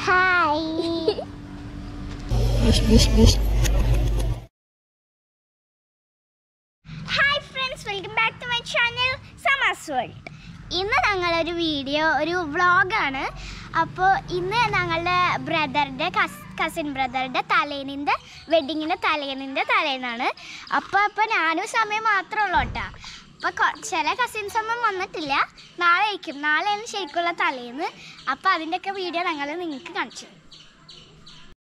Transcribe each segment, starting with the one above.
Hi. Hi friends, welcome back to my channel SAMAA's World. ഇന്ന് ഞങ്ങളൊരു video ഒരു വ്ളോഗാണ്. അപ്പോൾ ഇന്ന് ഞങ്ങളുടെ ബ്രദറിൻ്റെ കസിൻ ബ്രദറുടെ തലേന്നിൻ്റെ വെഡിങ്ങിൻ്റെ തലേന്നാണ്. അപ്പോൾ ഞാനും സമയം മാത്രമേ ഉള്ളൂ കേട്ടോ. അപ്പോൾ ചില കസിൻസൊന്നും വന്നിട്ടില്ല. നാളെയാണ് ശരിക്കുള്ള തലേന്ന്. അപ്പോൾ അതിൻ്റെയൊക്കെ വീഡിയോ ഞങ്ങൾ നിങ്ങൾക്ക് കാണിച്ചു.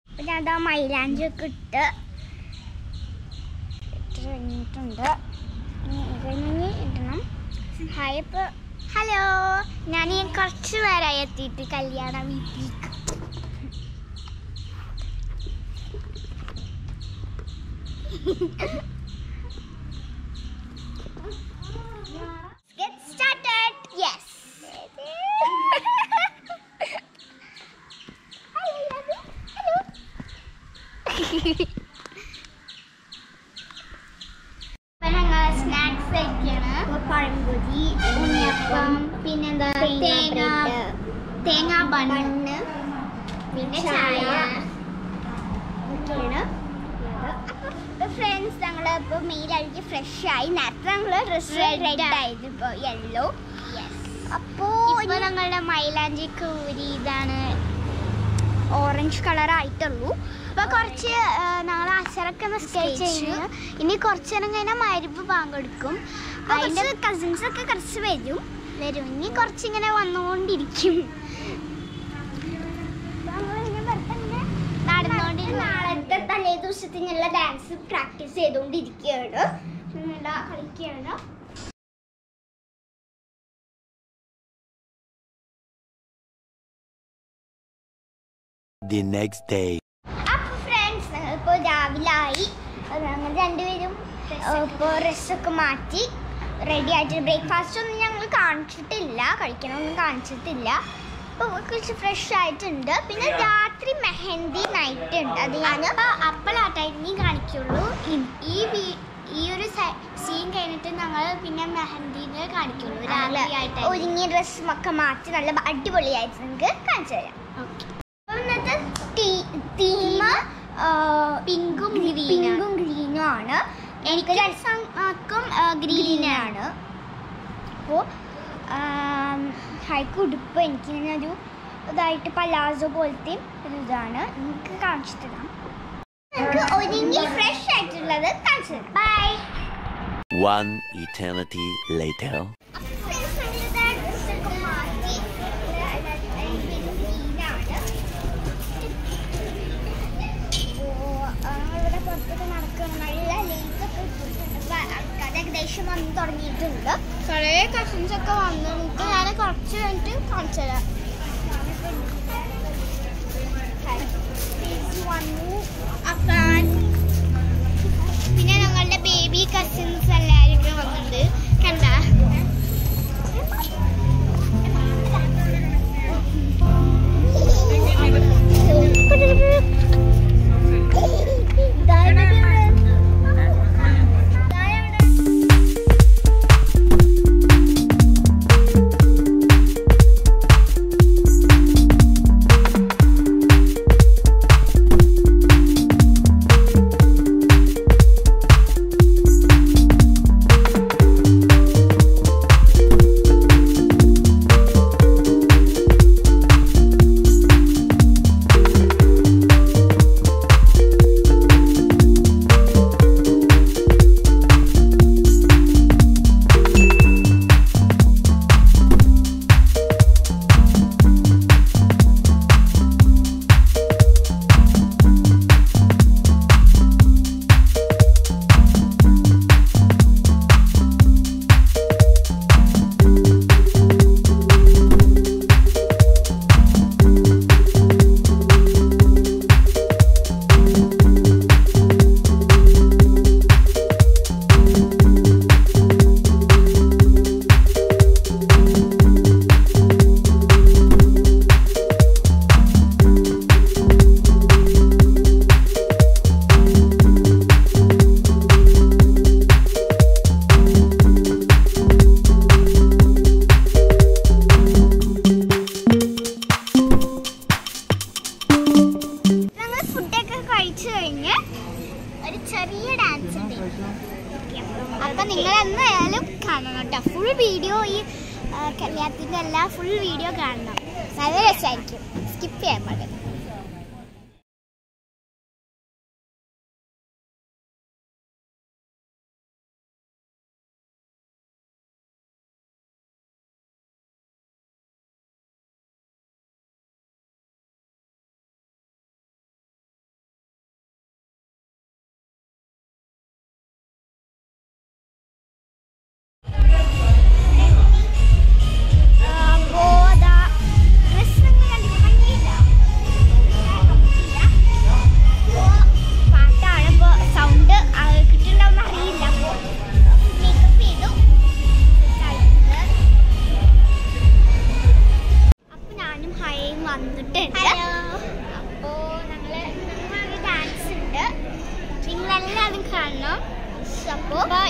അപ്പോൾ ഞാൻ അതാ മൈലാഞ്ചിയൊക്കെ ഇട്ട് കഴിഞ്ഞിട്ടുണ്ട്. ഇടണം. ഹായ്. ഇപ്പോൾ ഹലോ, ഞാൻ കുറച്ച് പേരായി എത്തിയിട്ട് കല്യാണ വീട്ടിലേക്ക്. Get started. Yes. Hello. Snacks കഴിക്കാണ്. പഴംപൊരി, ഉണ്ണിയപ്പം, പിന്നെന്താ തേങ്ങാ ബണ്ണ്, പിന്നെ ചായ ഒക്കെയാണ്. ഫ്രണ്ട്സ്, ഞങ്ങളിപ്പോൾ മെയിലായിട്ട് ഫ്രഷായി. നേരത്തെ ഞങ്ങൾ ഡ്രസ്സ് റെഡ് ആയിരുന്നു, ഇപ്പോൾ യെല്ലോ. അപ്പോൾ ഞങ്ങളുടെ മൈലാഞ്ചിക്ക് ഒരു ഇതാണ് ഓറഞ്ച് കളറായിട്ടുള്ളൂ. അപ്പോൾ കുറച്ച് ഞങ്ങൾ അച്ചറൊക്കെ നിസ്കരിച്ച് കഴിഞ്ഞു. ഇനി കുറച്ച് നേരം കഴിഞ്ഞാൽ മഗ്‌രിബ് ബാങ്ക് കൊടുക്കും. അതിൻ്റെ കസിൻസൊക്കെ കുറച്ച് വരും. ഇനി കുറച്ചിങ്ങനെ വന്നുകൊണ്ടിരിക്കും. നടന്നുകൊണ്ടിരുന്ന നാളത്തെ തലേ ദിവസത്തിനുള്ള ഡാൻസ് പ്രാക്ടീസ് ചെയ്തുകൊണ്ടിരിക്കുകയാണ്. കളിക്കുകയാണ്. The next day. അപ്പോൾ ഫ്രണ്ട്സ്, ഞങ്ങളിപ്പോൾ രാവിലായി. ഞങ്ങൾ രണ്ടുപേരും ഇപ്പോൾ ഡ്രസ്സൊക്കെ മാറ്റി റെഡി ആയിട്ട്. ബ്രേക്ക്ഫാസ്റ്റ് ഒന്നും ഞങ്ങൾ കാണിച്ചിട്ടില്ല, കഴിക്കണമൊന്നും കാണിച്ചിട്ടില്ല. അപ്പോൾ കുറച്ച് ഫ്രഷ് ആയിട്ടുണ്ട്. പിന്നെ രാത്രി മെഹന്തി നൈറ്റ് ഉണ്ട്. അത് ഞാൻ അപ്പോഴാട്ടായിരുന്നു കാണിക്കുള്ളൂ. ഈ ഒരു സീൻ കഴിഞ്ഞിട്ട് ഞങ്ങൾ പിന്നെ മെഹന്തിനെ കാണിക്കുള്ളൂ. രാവിലെ ഒരുങ്ങിയ ഡ്രസ്സൊക്കെ മാറ്റി നല്ല അടിപൊളിയായിട്ട് നിങ്ങൾക്ക് കാണിച്ചു തരാം. ഓക്കെ. ഇന്നത്തെ തീം പിങ്കും ഗ്രീനും ആണ്. എനിക്ക് രസമാക്കും ഗ്രീനാണ്. അപ്പോൾ ഹൈക്ക് ഉടുപ്പ് എനിക്കിങ്ങനെ ഒരു ഇതായിട്ട് പലാസോ പോലത്തെ ഒരു ഇതാണ്. നിങ്ങൾക്ക് കാണിച്ചു തരാം. നമുക്ക് ഒരുങ്ങി ഫ്രഷ് ആയിട്ടുള്ളത് കാണിച്ചു തരാം. ബൈ. One eternity later. ഏകദേശം വന്ന് തുടങ്ങിയിട്ടുണ്ട്. കുറേ കസിൻസ് ഒക്കെ വന്നു. നമുക്ക് ഞാൻ കുറച്ച് കഴിഞ്ഞിട്ട് കാണിച്ചു തരാം. വന്നു അഫാൻ, പിന്നെ ഞങ്ങളുടെ ബേബി കസിൻസ് എല്ലാവരും കൂടെ വന്നിട്ടുണ്ട്. കണ്ട കളിച്ചു കഴിഞ്ഞ് ഒരു ചെറിയ ഡാൻസ് ഉണ്ട്. അപ്പം നിങ്ങൾ എന്തായാലും കാണണം കേട്ടോ. ഫുൾ വീഡിയോ ഈ കല്യാണത്തിൻ്റെ എല്ലാ ഫുൾ വീഡിയോ കാണണം. നല്ല രസമായിരിക്കും. സ്കിപ്പ് ചെയ്യാൻ പാടില്ല.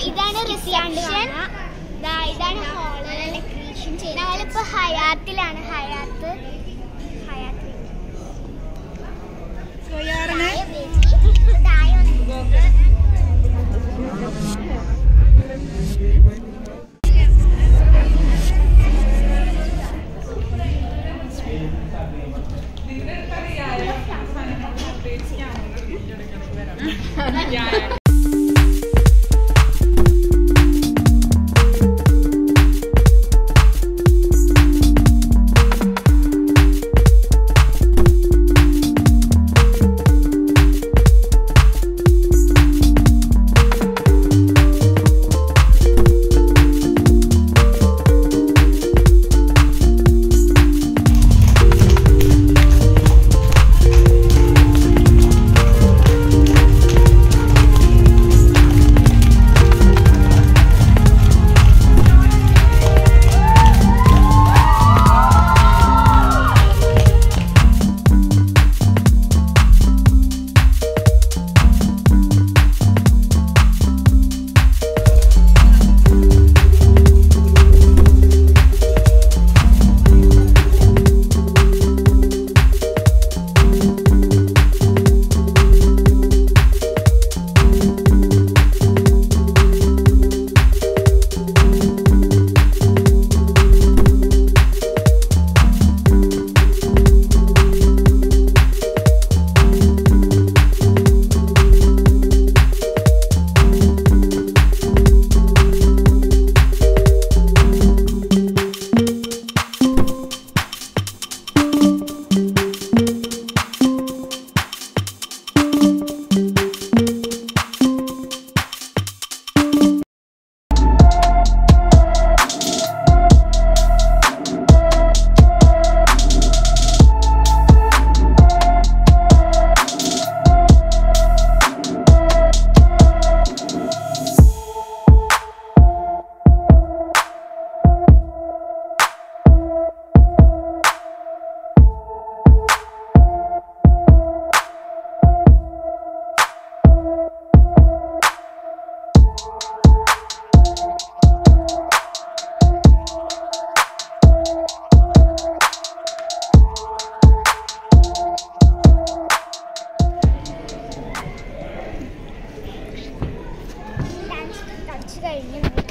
ഇതാണ് റിസപ്ഷൻ. ഇതാണ് ഹോള്. ഞങ്ങളിപ്പോ ഹയാത്തിലാണ്. ഹയാത്ത്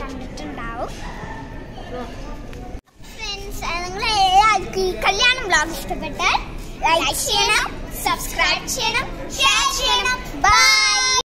കണ്ടിട്ടുണ്ടാവും. ഫ്രണ്ട്സ്, നിങ്ങളെല്ലാവർക്കും ഈ കല്യാണം വ്ലോഗ് ഇഷ്ടപ്പെട്ടാൽ ലൈക്ക് ചെയ്യണം, സബ്സ്ക്രൈബ് ചെയ്യണം, ഷെയർ ചെയ്യണം.